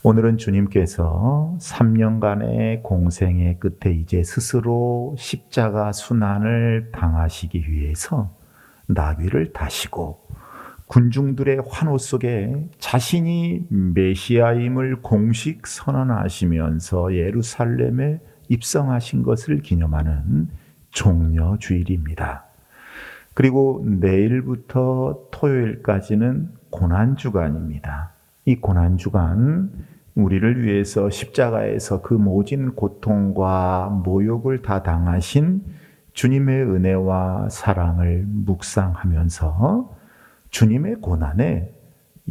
오늘은 주님께서 3년간의 공생의 끝에 이제 스스로 십자가 순환을 당하시기 위해서 나귀를 다시고 군중들의 환호 속에 자신이 메시아임을 공식 선언하시면서 예루살렘에 입성하신 것을 기념하는 종려주일입니다. 그리고 내일부터 토요일까지는 고난주간입니다. 이 고난주간, 우리를 위해서 십자가에서 그 모진 고통과 모욕을 다 당하신 주님의 은혜와 사랑을 묵상하면서 주님의 고난에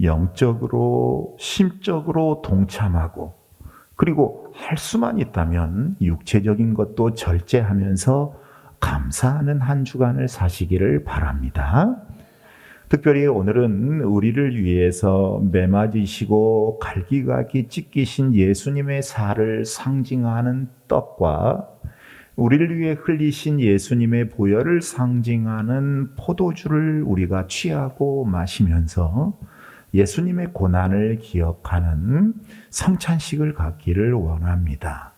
영적으로, 심적으로 동참하고, 그리고 할 수만 있다면 육체적인 것도 절제하면서 감사하는 한 주간을 사시기를 바랍니다. 특별히 오늘은 우리를 위해서 매맞으시고 갈기갈기 찢기신 예수님의 살을 상징하는 떡과 우리를 위해 흘리신 예수님의 보혈을 상징하는 포도주를 우리가 취하고 마시면서 예수님의 고난을 기억하는 성찬식을 갖기를 원합니다.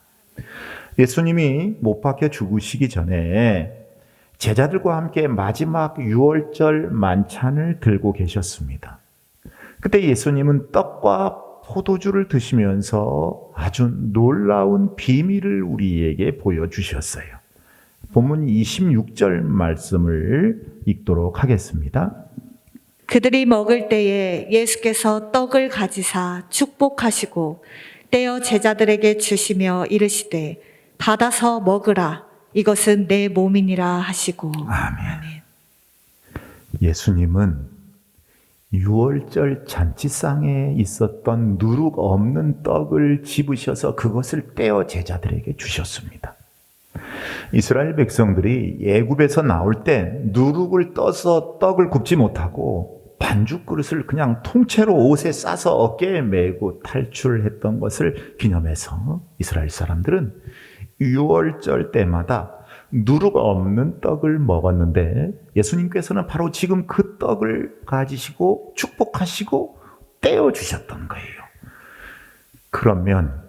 예수님이 못 박혀 죽으시기 전에 제자들과 함께 마지막 유월절 만찬을 들고 계셨습니다. 그때 예수님은 떡과 포도주를 드시면서 아주 놀라운 비밀을 우리에게 보여주셨어요. 본문 26절 말씀을 읽도록 하겠습니다. 그들이 먹을 때에 예수께서 떡을 가지사 축복하시고 떼어 제자들에게 주시며 이르시되 받아서 먹으라, 이것은 내 몸이니라 하시고. 아멘. 예수님은 유월절 잔치상에 있었던 누룩 없는 떡을 집으셔서 그것을 떼어 제자들에게 주셨습니다. 이스라엘 백성들이 애굽에서 나올 때 누룩을 떠서 떡을 굽지 못하고 반죽 그릇을 그냥 통째로 옷에 싸서 어깨에 메고 탈출했던 것을 기념해서 이스라엘 사람들은 유월절 때마다 누룩 없는 떡을 먹었는데 예수님께서는 바로 지금 그 떡을 가지시고 축복하시고 떼어주셨던 거예요. 그러면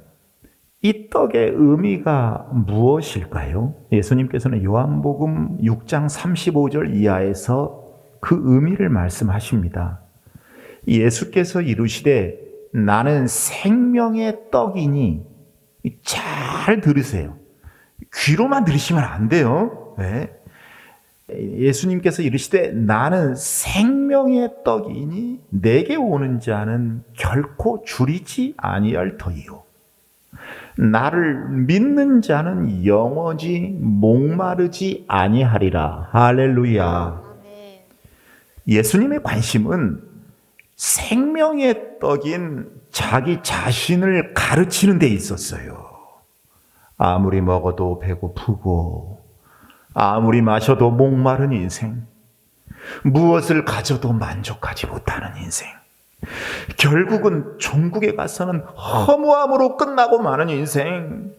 이 떡의 의미가 무엇일까요? 예수님께서는 요한복음 6장 35절 이하에서 그 의미를 말씀하십니다. 예수께서 이르시되 나는 생명의 떡이니, 잘 들으세요. 귀로만 들으시면 안 돼요. 네. 예수님께서 이르시되 나는 생명의 떡이니 내게 오는 자는 결코 줄이지 아니할 터이요 나를 믿는 자는 영원히 목마르지 아니하리라. 할렐루야. 예수님의 관심은 생명의 떡인 자기 자신을 가르치는 데 있었어요. 아무리 먹어도 배고프고 아무리 마셔도 목마른 인생, 무엇을 가져도 만족하지 못하는 인생, 결국은 종국에 가서는 허무함으로 끝나고 마는 인생,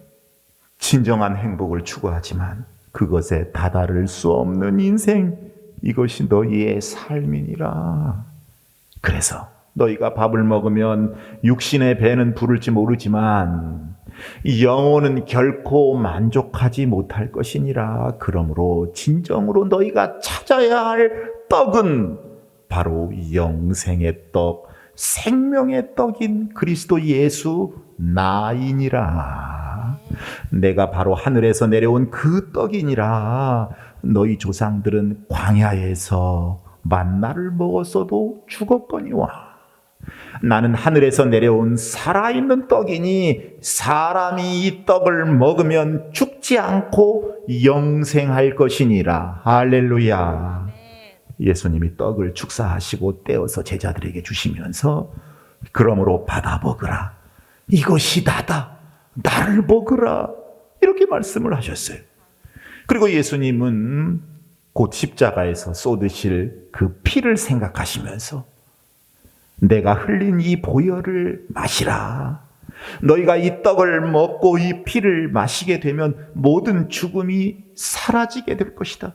진정한 행복을 추구하지만 그것에 다다를 수 없는 인생, 이것이 너희의 삶이니라. 그래서 너희가 밥을 먹으면 육신의 배는 부를지 모르지만 영혼은 결코 만족하지 못할 것이니라. 그러므로 진정으로 너희가 찾아야 할 떡은 바로 영생의 떡, 생명의 떡인 그리스도 예수 나이니라. 내가 바로 하늘에서 내려온 그 떡이니라. 너희 조상들은 광야에서 만나를 먹었어도 죽었거니와 나는 하늘에서 내려온 살아있는 떡이니 사람이 이 떡을 먹으면 죽지 않고 영생할 것이니라. 할렐루야. 예수님이 떡을 축사하시고 떼어서 제자들에게 주시면서 그러므로 받아 먹으라, 이것이 나다, 나를 먹으라, 이렇게 말씀을 하셨어요. 그리고 예수님은 곧 십자가에서 쏟으실 그 피를 생각하시면서 내가 흘린 이 보혈을 마시라. 너희가 이 떡을 먹고 이 피를 마시게 되면 모든 죽음이 사라지게 될 것이다.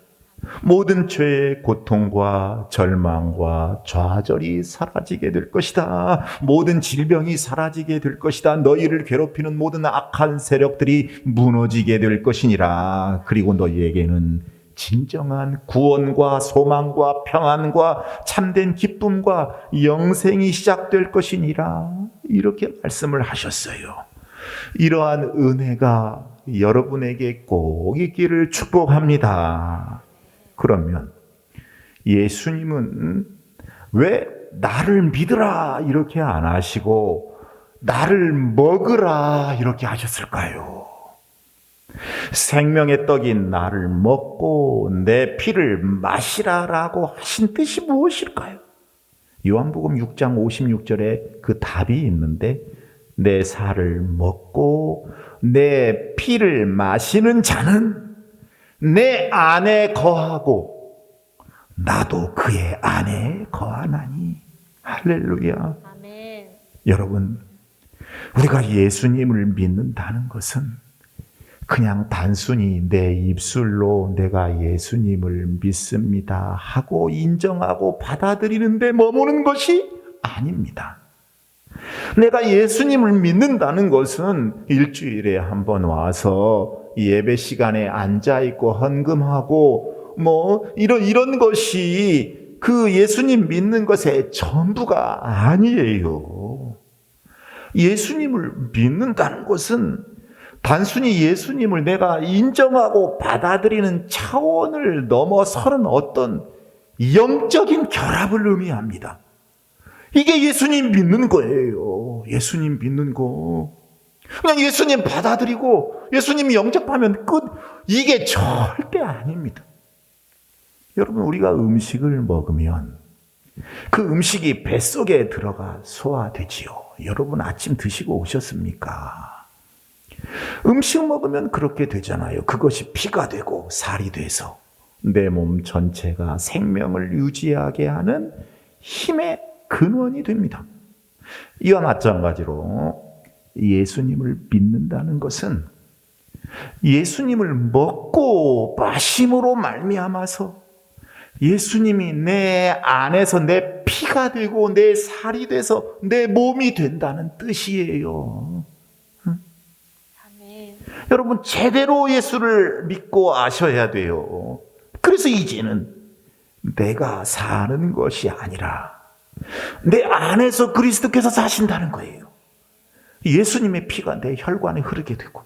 모든 죄의 고통과 절망과 좌절이 사라지게 될 것이다. 모든 질병이 사라지게 될 것이다. 너희를 괴롭히는 모든 악한 세력들이 무너지게 될 것이니라. 그리고 너희에게는 진정한 구원과 소망과 평안과 참된 기쁨과 영생이 시작될 것이니라. 이렇게 말씀을 하셨어요. 이러한 은혜가 여러분에게 꼭 있기를 축복합니다. 그러면 예수님은 왜 나를 믿으라 이렇게 안 하시고 나를 먹으라 이렇게 하셨을까요? 생명의 떡인 나를 먹고 내 피를 마시라라고 하신 뜻이 무엇일까요? 요한복음 6장 56절에 그 답이 있는데 내 살을 먹고 내 피를 마시는 자는 내 안에 거하고 나도 그의 안에 거하나니. 할렐루야. 아멘. 여러분, 우리가 예수님을 믿는다는 것은 그냥 단순히 내 입술로 내가 예수님을 믿습니다 하고 인정하고 받아들이는 데 머무는 것이 아닙니다. 내가 예수님을 믿는다는 것은 일주일에 한 번 와서 예배 시간에 앉아있고 헌금하고 이런 것이 그 예수님 믿는 것의 전부가 아니에요. 예수님을 믿는다는 것은 단순히 예수님을 내가 인정하고 받아들이는 차원을 넘어서는 어떤 영적인 결합을 의미합니다. 이게 예수님 믿는 거예요. 예수님 믿는 거. 그냥 예수님 받아들이고 예수님 영접하면 끝. 이게 절대 아닙니다. 여러분, 우리가 음식을 먹으면 그 음식이 뱃속에 들어가 소화되지요. 여러분 아침 드시고 오셨습니까? 음식 먹으면 그렇게 되잖아요. 그것이 피가 되고 살이 돼서 내 몸 전체가 생명을 유지하게 하는 힘의 근원이 됩니다. 이와 마찬가지로 예수님을 믿는다는 것은 예수님을 먹고 마심으로 말미암아서 예수님이 내 안에서 내 피가 되고 내 살이 돼서 내 몸이 된다는 뜻이에요. 아멘. 여러분, 제대로 예수를 믿고 아셔야 돼요. 그래서 이제는 내가 사는 것이 아니라 내 안에서 그리스도께서 사신다는 거예요. 예수님의 피가 내 혈관에 흐르게 되고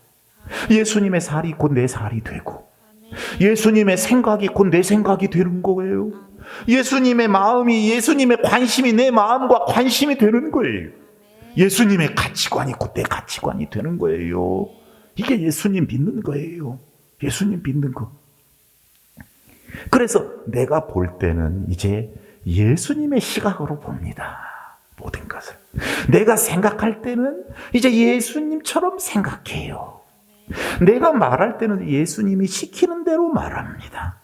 예수님의 살이 곧 내 살이 되고 예수님의 생각이 곧 내 생각이 되는 거예요. 예수님의 마음이, 예수님의 관심이 내 마음과 관심이 되는 거예요. 예수님의 가치관이 곧 내 가치관이 되는 거예요. 이게 예수님 믿는 거예요. 예수님 믿는 거. 그래서 내가 볼 때는 이제 예수님의 시각으로 봅니다. 모든 것을. 내가 생각할 때는 이제 예수님처럼 생각해요. 내가 말할 때는 예수님이 시키는 대로 말합니다.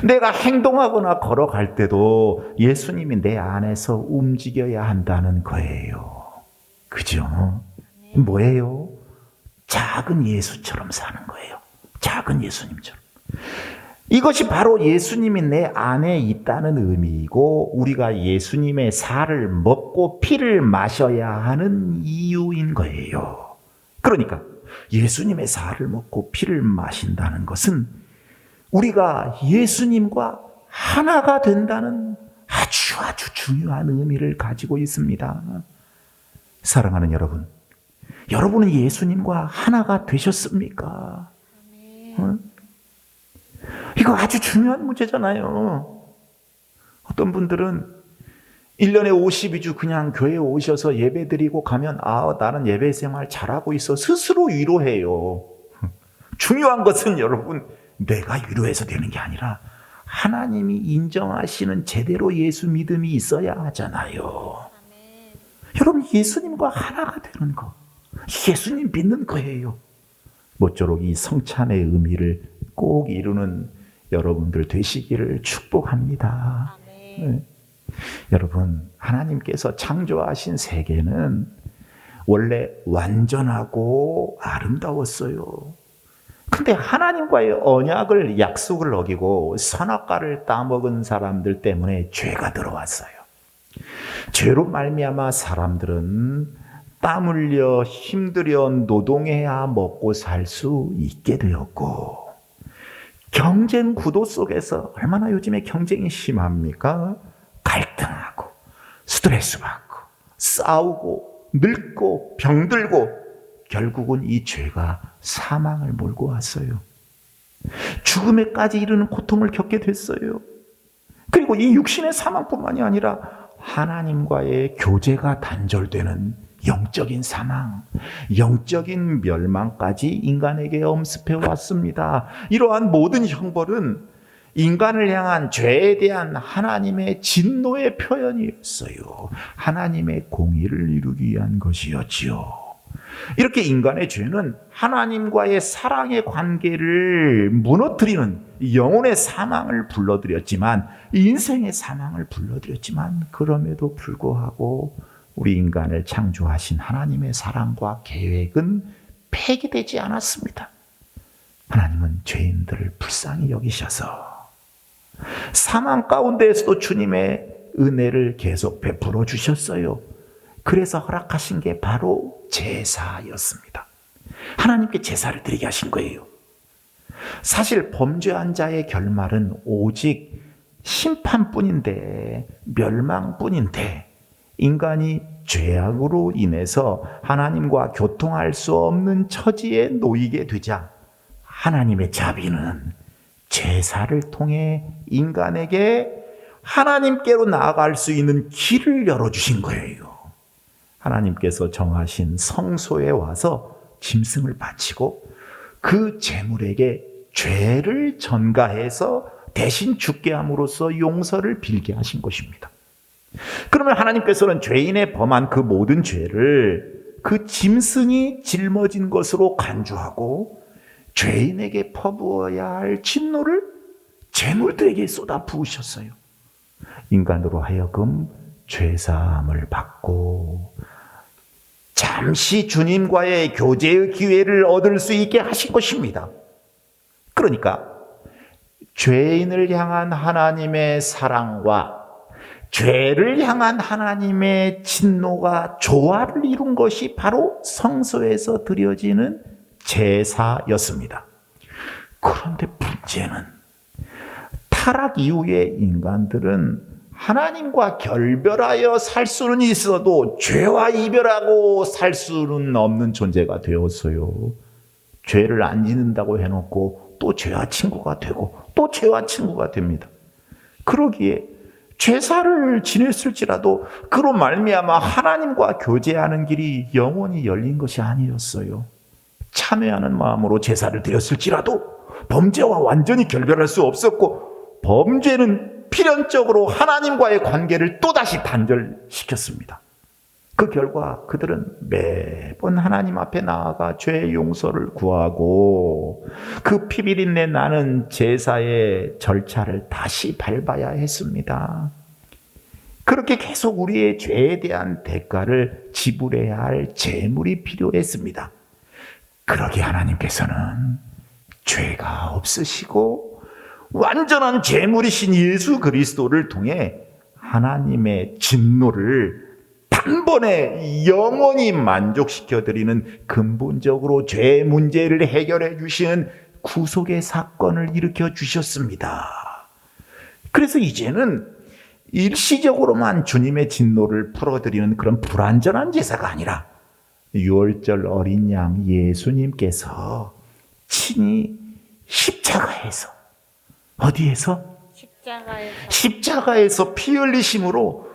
내가 행동하거나 걸어갈 때도 예수님이 내 안에서 움직여야 한다는 거예요. 그죠? 뭐예요? 작은 예수처럼 사는 거예요. 작은 예수님처럼. 이것이 바로 예수님이 내 안에 있다는 의미이고 우리가 예수님의 살을 먹고 피를 마셔야 하는 이유인 거예요. 그러니까 예수님의 살을 먹고 피를 마신다는 것은 우리가 예수님과 하나가 된다는 아주 중요한 의미를 가지고 있습니다. 사랑하는 여러분, 여러분은 예수님과 하나가 되셨습니까? 이거 아주 중요한 문제잖아요. 어떤 분들은 1년에 52주 그냥 교회에 오셔서 예배 드리고 가면 나는 예배 생활 잘하고 있어 스스로 위로해요. 중요한 것은 여러분, 내가 위로해서 되는 게 아니라 하나님이 인정하시는 제대로 예수 믿음이 있어야 하잖아요. 여러분, 예수님과 하나가 되는 거, 예수님 믿는 거예요. 모쪼록 이 성찬의 의미를 꼭 이루는 여러분들 되시기를 축복합니다. 네. 여러분, 하나님께서 창조하신 세계는 원래 완전하고 아름다웠어요. 근데 하나님과의 언약을 약속을 어기고 선악과를 따먹은 사람들 때문에 죄가 들어왔어요. 죄로 말미암아 사람들은 땀 흘려 힘들여 노동해야 먹고 살 수 있게 되었고, 경쟁 구도 속에서 얼마나 요즘에 경쟁이 심합니까? 갈등하고 스트레스 받고 싸우고 늙고 병들고, 결국은 이 죄가 사망을 몰고 왔어요. 죽음에까지 이르는 고통을 겪게 됐어요. 그리고 이 육신의 사망뿐만이 아니라 하나님과의 교제가 단절되는 영적인 사망, 영적인 멸망까지 인간에게 엄습해 왔습니다. 이러한 모든 형벌은 인간을 향한 죄에 대한 하나님의 진노의 표현이었어요. 하나님의 공의를 이루기 위한 것이었지요. 이렇게 인간의 죄는 하나님과의 사랑의 관계를 무너뜨리는 영혼의 사망을 불러들였지만, 인생의 사망을 불러들였지만, 그럼에도 불구하고 우리 인간을 창조하신 하나님의 사랑과 계획은 폐기되지 않았습니다. 하나님은 죄인들을 불쌍히 여기셔서 사망 가운데에서도 주님의 은혜를 계속 베풀어 주셨어요. 그래서 허락하신 게 바로 제사였습니다. 하나님께 제사를 드리게 하신 거예요. 사실 범죄한 자의 결말은 오직 심판뿐인데, 멸망뿐인데, 인간이 죄악으로 인해서 하나님과 교통할 수 없는 처지에 놓이게 되자 하나님의 자비는 제사를 통해 인간에게 하나님께로 나아갈 수 있는 길을 열어주신 거예요. 하나님께서 정하신 성소에 와서 짐승을 바치고 그 제물에게 죄를 전가해서 대신 죽게 함으로써 용서를 빌게 하신 것입니다. 그러면 하나님께서는 죄인의 범한 그 모든 죄를 그 짐승이 짊어진 것으로 간주하고 죄인에게 퍼부어야 할 진노를 제물들에게 쏟아 부으셨어요. 인간으로 하여금 죄사함을 받고 잠시 주님과의 교제의 기회를 얻을 수 있게 하신 것입니다. 그러니까 죄인을 향한 하나님의 사랑과 죄를 향한 하나님의 진노가 조화를 이룬 것이 바로 성소에서 드려지는 제사였습니다. 그런데 문제는 타락 이후의 인간들은 하나님과 결별하여 살 수는 있어도 죄와 이별하고 살 수는 없는 존재가 되었어요. 죄를 안 짓는다고 해놓고 또 죄와 친구가 되고 또 죄와 친구가 됩니다. 그러기에 제사를 지냈을지라도 그로 말미암아 하나님과 교제하는 길이 영원히 열린 것이 아니었어요. 참회하는 마음으로 제사를 드렸을지라도 범죄와 완전히 결별할 수 없었고, 범죄는 필연적으로 하나님과의 관계를 또다시 단절시켰습니다. 그 결과 그들은 매번 하나님 앞에 나아가 죄의 용서를 구하고 그 피비린내 나는 제사의 절차를 다시 밟아야 했습니다. 그렇게 계속 우리의 죄에 대한 대가를 지불해야 할 제물이 필요했습니다. 그러기에 하나님께서는 죄가 없으시고 완전한 제물이신 예수 그리스도를 통해 하나님의 진노를 단번에 영원히 만족시켜드리는 근본적으로 죄 문제를 해결해 주시는 구속의 사건을 일으켜 주셨습니다. 그래서 이제는 일시적으로만 주님의 진노를 풀어드리는 그런 불완전한 제사가 아니라 유월절 어린 양 예수님께서 친히 십자가에서, 어디에서? 십자가에서 피 흘리심으로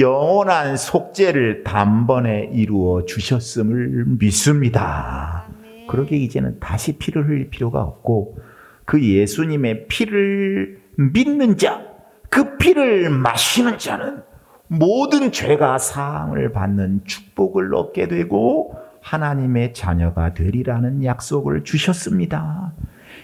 영원한 속죄를 단번에 이루어 주셨음을 믿습니다. 그러게 이제는 다시 피를 흘릴 필요가 없고, 그 예수님의 피를 믿는 자, 그 피를 마시는 자는 모든 죄가 사함을 받는 축복을 얻게 되고 하나님의 자녀가 되리라는 약속을 주셨습니다.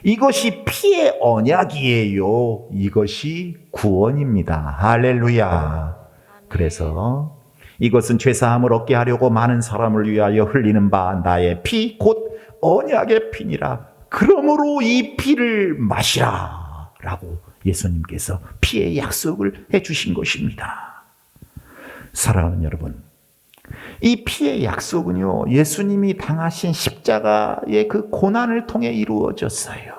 이것이 피의 언약이에요. 이것이 구원입니다. 할렐루야. 그래서 이것은 죄사함을 얻게 하려고 많은 사람을 위하여 흘리는 바 나의 피 곧 언약의 피니라. 그러므로 이 피를 마시라 라고 예수님께서 피의 약속을 해주신 것입니다. 사랑하는 여러분, 이 피의 약속은요, 예수님이 당하신 십자가의 그 고난을 통해 이루어졌어요.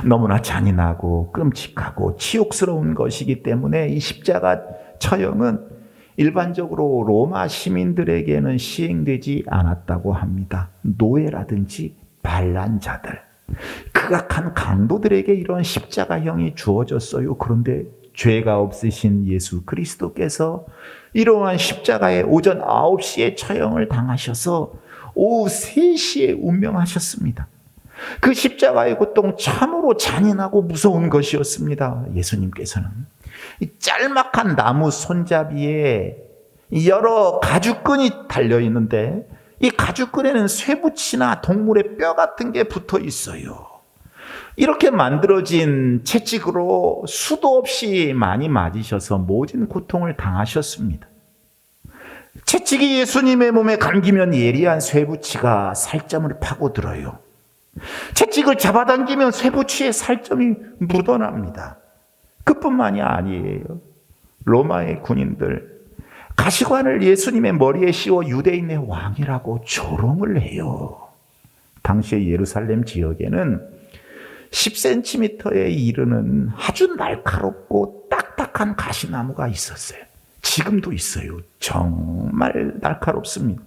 너무나 잔인하고 끔찍하고 치욕스러운 것이기 때문에 이 십자가 처형은 일반적으로 로마 시민들에게는 시행되지 않았다고 합니다. 노예라든지 반란자들, 극악한 강도들에게 이런 십자가형이 주어졌어요. 그런데 죄가 없으신 예수 그리스도께서 이러한 십자가에 오전 9시에 처형을 당하셔서 오후 3시에 운명하셨습니다. 그 십자가의 고통 참으로 잔인하고 무서운 것이었습니다. 예수님께서는 이 짤막한 나무 손잡이에 여러 가죽끈이 달려있는데 이 가죽끈에는 쇠붙이나 동물의 뼈 같은 게 붙어 있어요. 이렇게 만들어진 채찍으로 수도 없이 많이 맞으셔서 모진 고통을 당하셨습니다. 채찍이 예수님의 몸에 감기면 예리한 쇠붙이가 살점을 파고들어요. 채찍을 잡아당기면 쇠붙이에 살점이 묻어납니다. 그뿐만이 아니에요. 로마의 군인들 가시관을 예수님의 머리에 씌워 유대인의 왕이라고 조롱을 해요. 당시의 예루살렘 지역에는 10cm에 이르는 아주 날카롭고 딱딱한 가시나무가 있었어요. 지금도 있어요. 정말 날카롭습니다.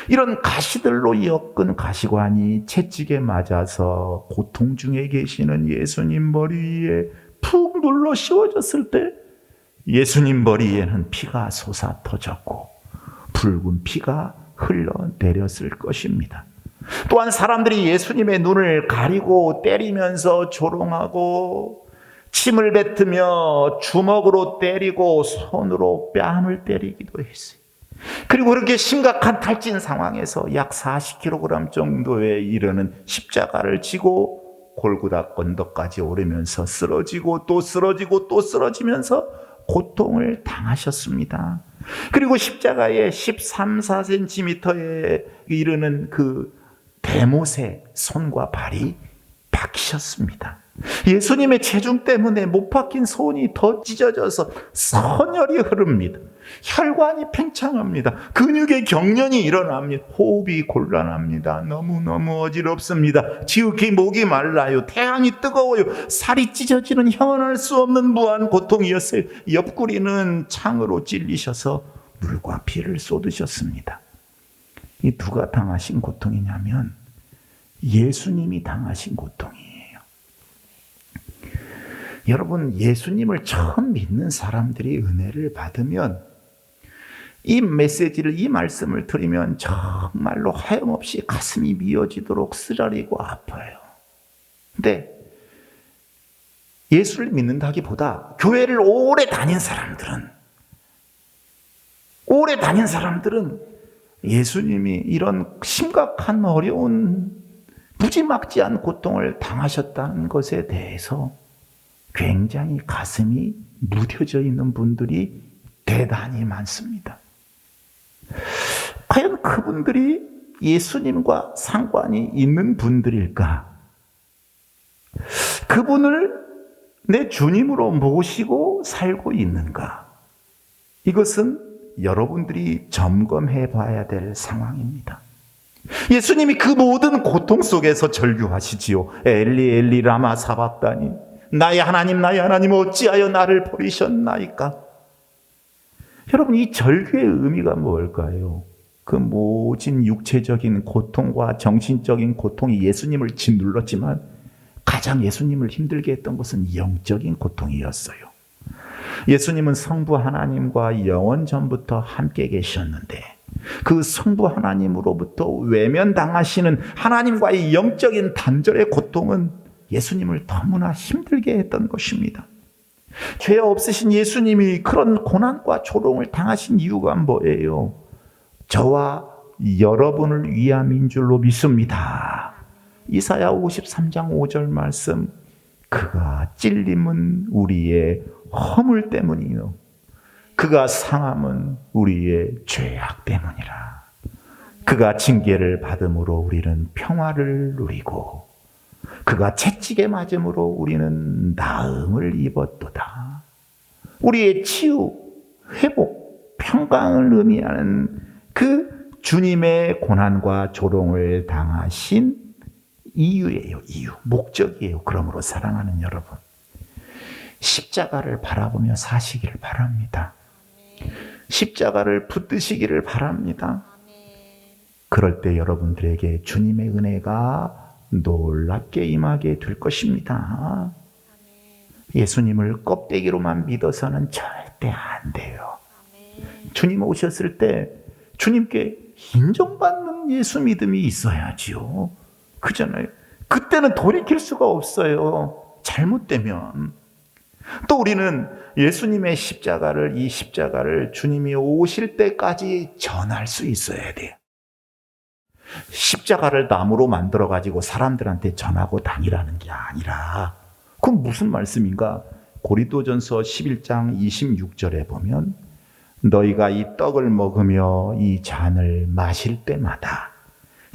이런 가시들로 엮은 가시관이 채찍에 맞아서 고통 중에 계시는 예수님 머리 위에 푹 눌러 씌워졌을 때 예수님 머리에는 피가 솟아 터졌고 붉은 피가 흘러내렸을 것입니다. 또한 사람들이 예수님의 눈을 가리고 때리면서 조롱하고 침을 뱉으며 주먹으로 때리고 손으로 뺨을 때리기도 했어요. 그리고 그렇게 심각한 탈진 상황에서 약 40kg 정도에 이르는 십자가를 지고 골고다 언덕까지 오르면서 쓰러지고 또 쓰러지고 또 쓰러지면서 고통을 당하셨습니다. 그리고 십자가에 13, 4cm에 이르는 그 대못에 손과 발이 박히셨습니다. 예수님의 체중 때문에 못 박힌 손이 더 찢어져서 선혈이 흐릅니다. 혈관이 팽창합니다. 근육의 경련이 일어납니다. 호흡이 곤란합니다. 너무너무 어지럽습니다. 지극히 목이 말라요. 태양이 뜨거워요. 살이 찢어지는 형언할 수 없는 무한 고통이었어요. 옆구리는 창으로 찔리셔서 물과 피를 쏟으셨습니다. 이 누가 당하신 고통이냐면 예수님이 당하신 고통이에요. 여러분, 예수님을 처음 믿는 사람들이 은혜를 받으면 이 메시지를, 이 말씀을 들으면 정말로 하염없이 가슴이 미어지도록 쓰라리고 아파요. 근데 예수를 믿는다기보다 교회를 오래 다닌 사람들은 예수님이 이런 심각한 어려운 무지막지한 고통을 당하셨다는 것에 대해서 굉장히 가슴이 무뎌져 있는 분들이 대단히 많습니다. 과연 그분들이 예수님과 상관이 있는 분들일까? 그분을 내 주님으로 모시고 살고 있는가? 이것은 여러분들이 점검해 봐야 될 상황입니다. 예수님이 그 모든 고통 속에서 절규하시지요. 엘리 엘리 라마 사박다니, 나의 하나님 어찌하여 나를 버리셨나이까? 여러분, 이 절규의 의미가 뭘까요? 그 모진 육체적인 고통과 정신적인 고통이 예수님을 짓눌렀지만 가장 예수님을 힘들게 했던 것은 영적인 고통이었어요. 예수님은 성부 하나님과 영원 전부터 함께 계셨는데 그 성부 하나님으로부터 외면당하시는 하나님과의 영적인 단절의 고통은 예수님을 너무나 힘들게 했던 것입니다. 죄 없으신 예수님이 그런 고난과 조롱을 당하신 이유가 뭐예요? 저와 여러분을 위함인 줄로 믿습니다. 이사야 53장 5절 말씀, 그가 찔림은 우리의 허물 때문이요 그가 상함은 우리의 죄악 때문이라. 그가 징계를 받음으로 우리는 평화를 누리고 그가 채찍에 맞음으로 우리는 나음을 입었도다. 우리의 치유, 회복, 평강을 의미하는 그 주님의 고난과 조롱을 당하신 이유예요. 이유, 목적이에요. 그러므로 사랑하는 여러분, 십자가를 바라보며 사시기를 바랍니다. 십자가를 붙드시기를 바랍니다. 그럴 때 여러분들에게 주님의 은혜가 놀랍게 임하게 될 것입니다. 예수님을 껍데기로만 믿어서는 절대 안 돼요. 주님 오셨을 때 주님께 인정받는 예수 믿음이 있어야지요. 그잖아요. 그때는 돌이킬 수가 없어요. 잘못되면. 또 우리는 예수님의 십자가를, 이 십자가를 주님이 오실 때까지 전할 수 있어야 돼요. 십자가를 나무로 만들어 가지고 사람들한테 전하고 다니라는 게 아니라, 그건 무슨 말씀인가? 고린도전서 11장 26절에 보면 너희가 이 떡을 먹으며 이 잔을 마실 때마다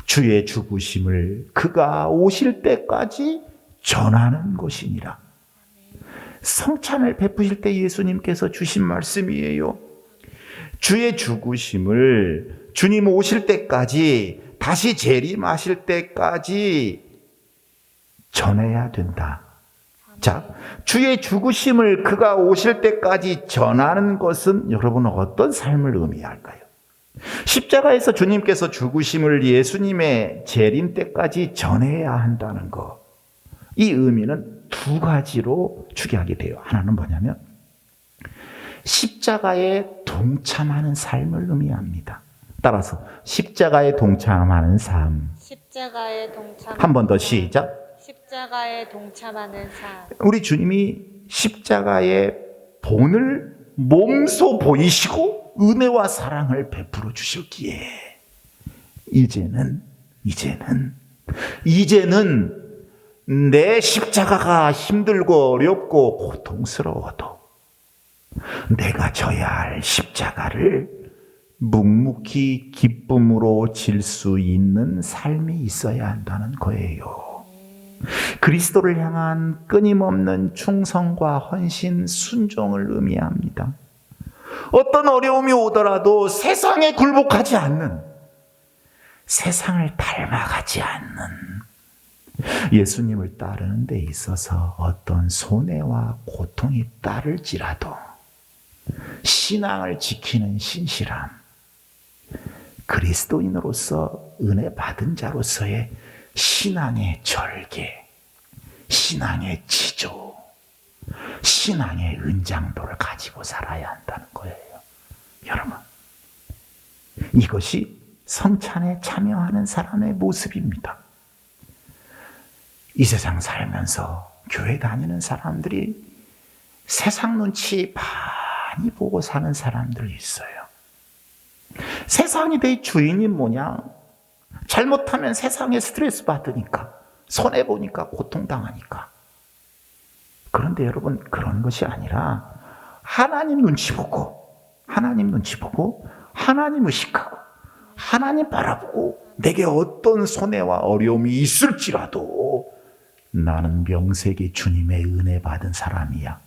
주의 죽으심을 그가 오실 때까지 전하는 것이니라. 성찬을 베푸실 때 예수님께서 주신 말씀이에요. 주의 죽으심을 주님 오실 때까지, 다시 재림하실 때까지 전해야 된다. 자, 주의 죽으심을 그가 오실 때까지 전하는 것은 여러분 어떤 삶을 의미할까요? 십자가에서 주님께서 죽으심을 예수님의 재림 때까지 전해야 한다는 것. 이 의미는 두 가지로 추계하게 돼요. 하나는 뭐냐면 십자가에 동참하는 삶을 의미합니다. 따라서 십자가에 동참하는 삶. 십자가에 동참하는 한 번 더 시작. 십자가에 동참하는 삶. 우리 주님이 십자가의 본을 몸소 보이시고 은혜와 사랑을 베풀어 주셨기에 이제는 내 십자가가 힘들고 어렵고 고통스러워도 내가 져야 할 십자가를 묵묵히 기쁨으로 질 수 있는 삶이 있어야 한다는 거예요. 그리스도를 향한 끊임없는 충성과 헌신, 순종을 의미합니다. 어떤 어려움이 오더라도 세상에 굴복하지 않는, 세상을 닮아가지 않는, 예수님을 따르는 데 있어서 어떤 손해와 고통이 따를지라도 신앙을 지키는 신실함, 그리스도인으로서 은혜 받은 자로서의 신앙의 절개, 신앙의 지조, 신앙의 은장도를 가지고 살아야 한다는 거예요. 여러분, 이것이 성찬에 참여하는 사람의 모습입니다. 이 세상 살면서 교회 다니는 사람들이 세상 눈치 많이 보고 사는 사람들이 있어요. 세상이 내 주인인 모양, 잘못하면 세상에 스트레스 받으니까, 손해보니까, 고통당하니까. 그런데 여러분, 그런 것이 아니라 하나님 눈치 보고, 하나님 의식하고, 하나님 바라보고, 내게 어떤 손해와 어려움이 있을지라도 나는 명색이 주님의 은혜 받은 사람이야.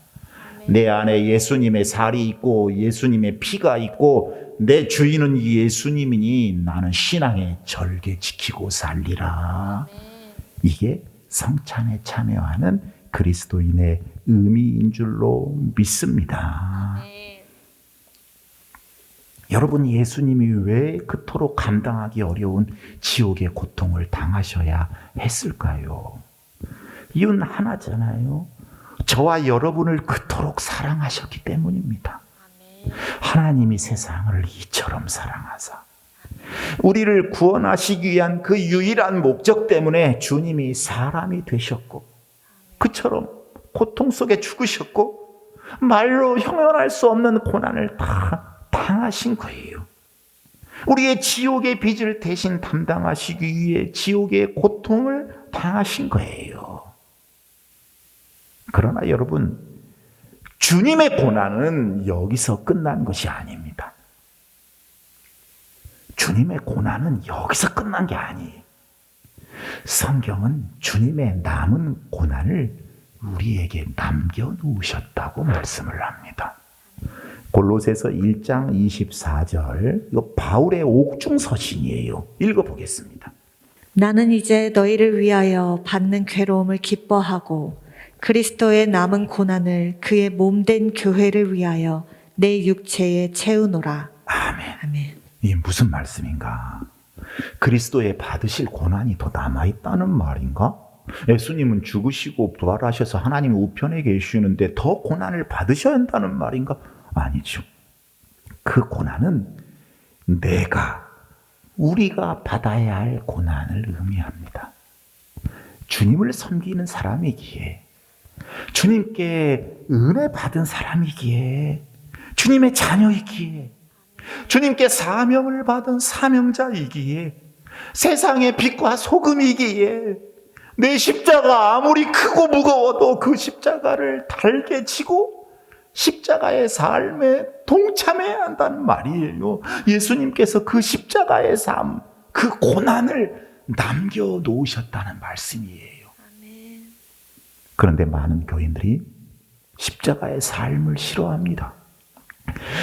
내 안에 예수님의 살이 있고 예수님의 피가 있고 내 주인은 예수님이니 나는 신앙의 절개 지키고 살리라. 이게 성찬에 참여하는 그리스도인의 의미인 줄로 믿습니다. 여러분, 예수님이 왜 그토록 감당하기 어려운 지옥의 고통을 당하셔야 했을까요? 이유는 하나잖아요. 저와 여러분을 그토록 사랑하셨기 때문입니다. 하나님이 세상을 이처럼 사랑하사 우리를 구원하시기 위한 그 유일한 목적 때문에 주님이 사람이 되셨고, 그처럼 고통 속에 죽으셨고 말로 형용할 수 없는 고난을 다 당하신 거예요. 우리의 지옥의 빚을 대신 담당하시기 위해 지옥의 고통을 당하신 거예요. 그러나 여러분, 주님의 고난은 여기서 끝난 것이 아닙니다. 주님의 고난은 여기서 끝난 게 아니에요. 성경은 주님의 남은 고난을 우리에게 남겨놓으셨다고 말씀을 합니다. 골로새서 1장 24절, 이거 바울의 옥중서신이에요. 읽어보겠습니다. 나는 이제 너희를 위하여 받는 괴로움을 기뻐하고 그리스도의 남은 고난을 그의 몸된 교회를 위하여 내 육체에 채우노라. 아멘. 아멘. 이게 무슨 말씀인가? 그리스도의 받으실 고난이 더 남아있다는 말인가? 예수님은 죽으시고 부활하셔서 하나님 우편에 계시는데 더 고난을 받으셔야 한다는 말인가? 아니죠. 그 고난은 우리가 받아야 할 고난을 의미합니다. 주님을 섬기는 사람이기에, 주님께 은혜 받은 사람이기에, 주님의 자녀이기에, 주님께 사명을 받은 사명자이기에, 세상의 빛과 소금이기에, 내 십자가 아무리 크고 무거워도 그 십자가를 달게 지고 십자가의 삶에 동참해야 한다는 말이에요. 예수님께서 그 십자가의 삶, 그 고난을 남겨놓으셨다는 말씀이에요. 그런데 많은 교인들이 십자가의 삶을 싫어합니다.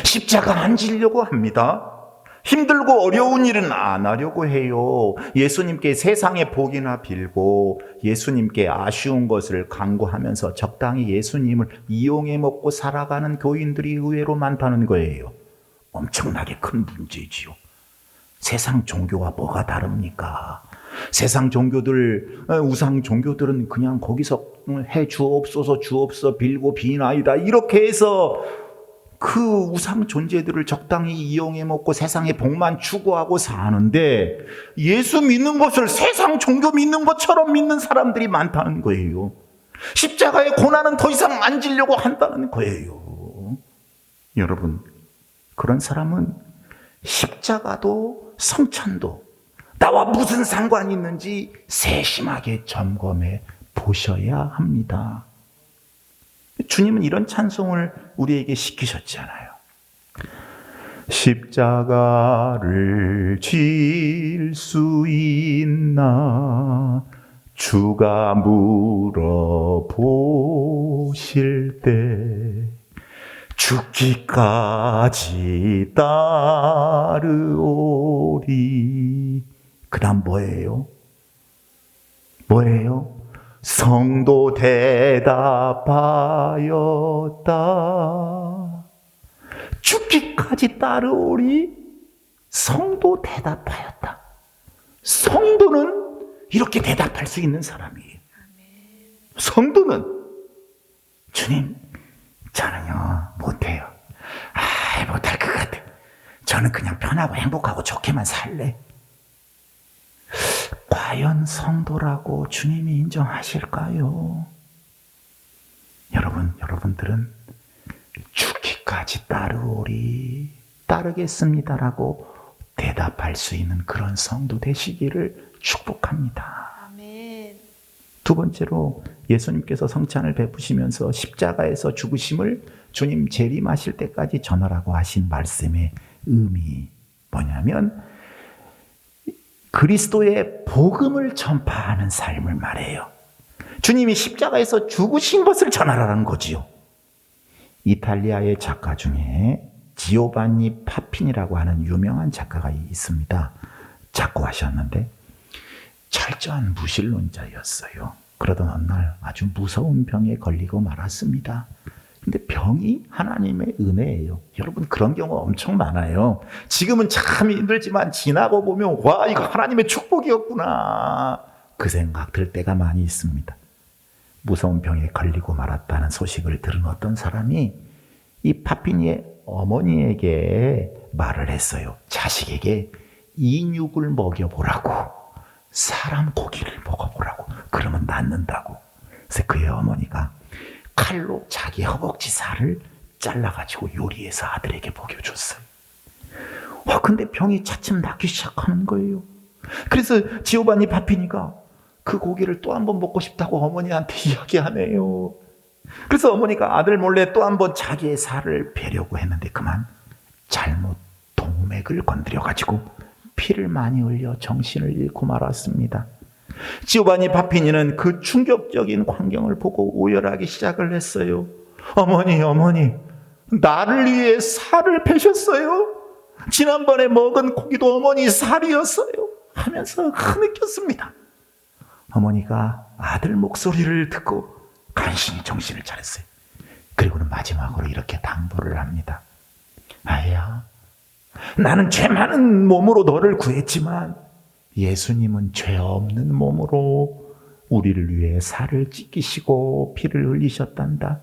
십자가 안 지려고 합니다. 힘들고 어려운 일은 안 하려고 해요. 예수님께 세상의 복이나 빌고 예수님께 아쉬운 것을 간구하면서 적당히 예수님을 이용해 먹고 살아가는 교인들이 의외로 많다는 거예요. 엄청나게 큰 문제지요. 세상 종교와 뭐가 다릅니까? 세상 종교들, 우상 종교들은 그냥 거기서 해 주옵소서 주옵소서 빌고 비나이다 이렇게 해서 그 우상 존재들을 적당히 이용해 먹고 세상의 복만 추구하고 사는데, 예수 믿는 것을 세상 종교 믿는 것처럼 믿는 사람들이 많다는 거예요. 십자가의 고난은 더 이상 안 지려고 한다는 거예요. 여러분, 그런 사람은 십자가도 성찬도 나와 무슨 상관이 있는지 세심하게 점검해 보셔야 합니다. 주님은 이런 찬송을 우리에게 시키셨잖아요. 십자가를 질 수 있나 주가 물어보실 때 죽기까지 따르오리. 그 다음 뭐예요? 성도 대답하였다. 죽기까지 따르오리. 성도 대답하였다. 성도는 이렇게 대답할 수 있는 사람이에요. 성도는 주님, 저는요 못해요. 못할 것 같아. 저는 그냥 편하고 행복하고 좋게만 살래. 과연 성도라고 주님이 인정하실까요? 여러분들은 죽기까지 따르오리, 따르겠습니다라고 대답할 수 있는 그런 성도 되시기를 축복합니다. 아멘. 두 번째로 예수님께서 성찬을 베푸시면서 십자가에서 죽으심을 주님 재림하실 때까지 전하라고 하신 말씀의 의미 뭐냐면 그리스도의 복음을 전파하는 삶을 말해요. 주님이 십자가에서 죽으신 것을 전하라는 거지요. 이탈리아의 작가 중에 지오반니 파피니라고 하는 유명한 작가가 있습니다. 작고하셨는데 철저한 무신론자였어요. 그러던 어느 날 아주 무서운 병에 걸리고 말았습니다. 근데 병이 하나님의 은혜예요. 여러분 그런 경우 엄청 많아요. 지금은 참 힘들지만 지나고 보면 와 이거 하나님의 축복이었구나 그 생각 들 때가 많이 있습니다. 무서운 병에 걸리고 말았다는 소식을 들은 어떤 사람이 이 파피니의 어머니에게 말을 했어요. 자식에게 인육을 먹여보라고, 사람 고기를 먹어보라고, 그러면 낫는다고. 그래서 그의 어머니가 칼로 자기 허벅지 살을 잘라가지고 요리해서 아들에게 먹여줬어요. 근데 병이 차츰 낫기 시작하는 거예요. 그래서 지오반니 파피니가 그 고기를 또 한 번 먹고 싶다고 어머니한테 이야기하네요. 그래서 어머니가 아들 몰래 또 한 번 자기의 살을 베려고 했는데 그만 잘못 동맥을 건드려가지고 피를 많이 흘려 정신을 잃고 말았습니다. 지오바니 바피니는 그 충격적인 광경을 보고 오열하기 시작을 했어요. 어머니, 어머니, 나를 위해 살을 패셨어요? 지난번에 먹은 고기도 어머니 살이었어요? 하면서 흐느꼈습니다. 어머니가 아들 목소리를 듣고 간신히 정신을 차렸어요. 그리고는 마지막으로 이렇게 당부를 합니다. 아이야, 나는 죄 많은 몸으로 너를 구했지만 예수님은 죄 없는 몸으로 우리를 위해 살을 찢기시고 피를 흘리셨단다.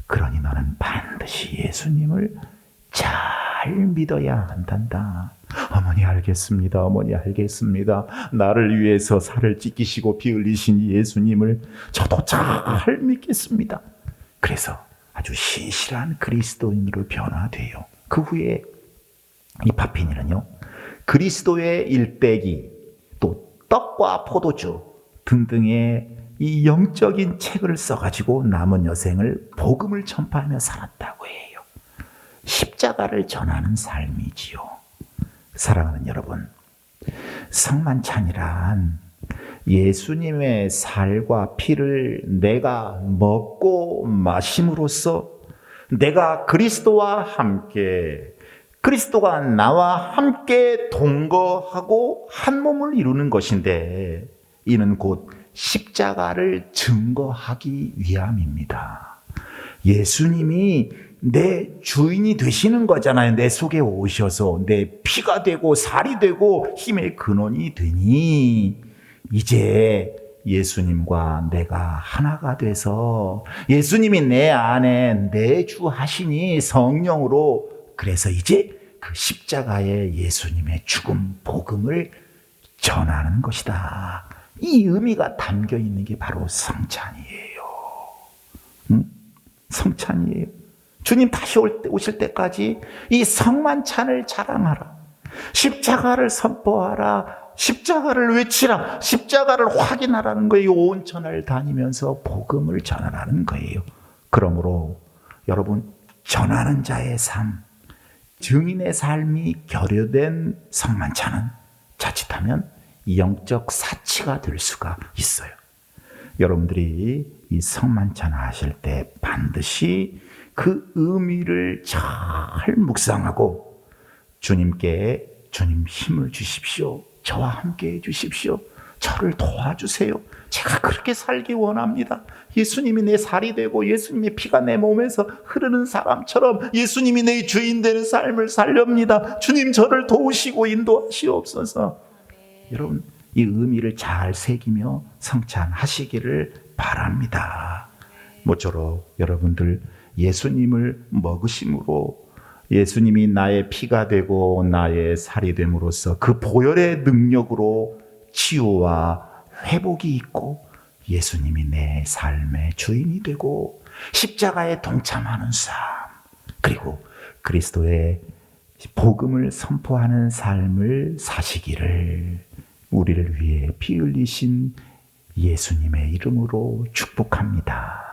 그러니 너는 반드시 예수님을 잘 믿어야 한단다. 어머니 알겠습니다. 어머니 알겠습니다. 나를 위해서 살을 찢기시고 피 흘리신 예수님을 저도 잘 믿겠습니다. 그래서 아주 신실한 그리스도인으로 변화돼요. 그 후에 이 바피니는요, 그리스도의 일대기, 또 떡과 포도주 등등의 이 영적인 책을 써가지고 남은 여생을 복음을 전파하며 살았다고 해요. 십자가를 전하는 삶이지요. 사랑하는 여러분, 성만찬이란 예수님의 살과 피를 내가 먹고 마심으로써 내가 그리스도와 함께, 그리스도가 나와 함께 동거하고 한 몸을 이루는 것인데, 이는 곧 십자가를 증거하기 위함입니다. 예수님이 내 주인이 되시는 거잖아요. 내 속에 오셔서 내 피가 되고 살이 되고 힘의 근원이 되니, 이제 예수님과 내가 하나가 돼서 예수님이 내 안에 내주하시니 성령으로, 그래서 이제 그 십자가의 예수님의 죽음 복음을 전하는 것이다. 이 의미가 담겨 있는 게 바로 성찬이에요. 성찬이에요. 주님 다시 오실 때까지 이 성만찬을 자랑하라. 십자가를 선포하라. 십자가를 외치라. 십자가를 확인하라는 거예요. 온천을 다니면서 복음을 전하라는 거예요. 그러므로 여러분, 전하는 자의 삶, 증인의 삶이 결여된 성만찬은 자칫하면 영적 사치가 될 수가 있어요. 여러분들이 이 성만찬 하실 때 반드시 그 의미를 잘 묵상하고 주님께, 주님 힘을 주십시오. 저와 함께 해 주십시오. 저를 도와주세요. 제가 그렇게 살기 원합니다. 예수님이 내 살이 되고 예수님의 피가 내 몸에서 흐르는 사람처럼 예수님이 내 주인 되는 삶을 살렵니다. 주님 저를 도우시고 인도하시옵소서. 여러분, 이 의미를 잘 새기며 성찬하시기를 바랍니다. 모쪼록 여러분들 예수님을 먹으심으로 예수님이 나의 피가 되고 나의 살이 됨으로써 그 보혈의 능력으로 치유와 회복이 있고 예수님이 내 삶의 주인이 되고 십자가에 동참하는 삶, 그리고 그리스도의 복음을 선포하는 삶을 사시기를 우리를 위해 피 흘리신 예수님의 이름으로 축복합니다.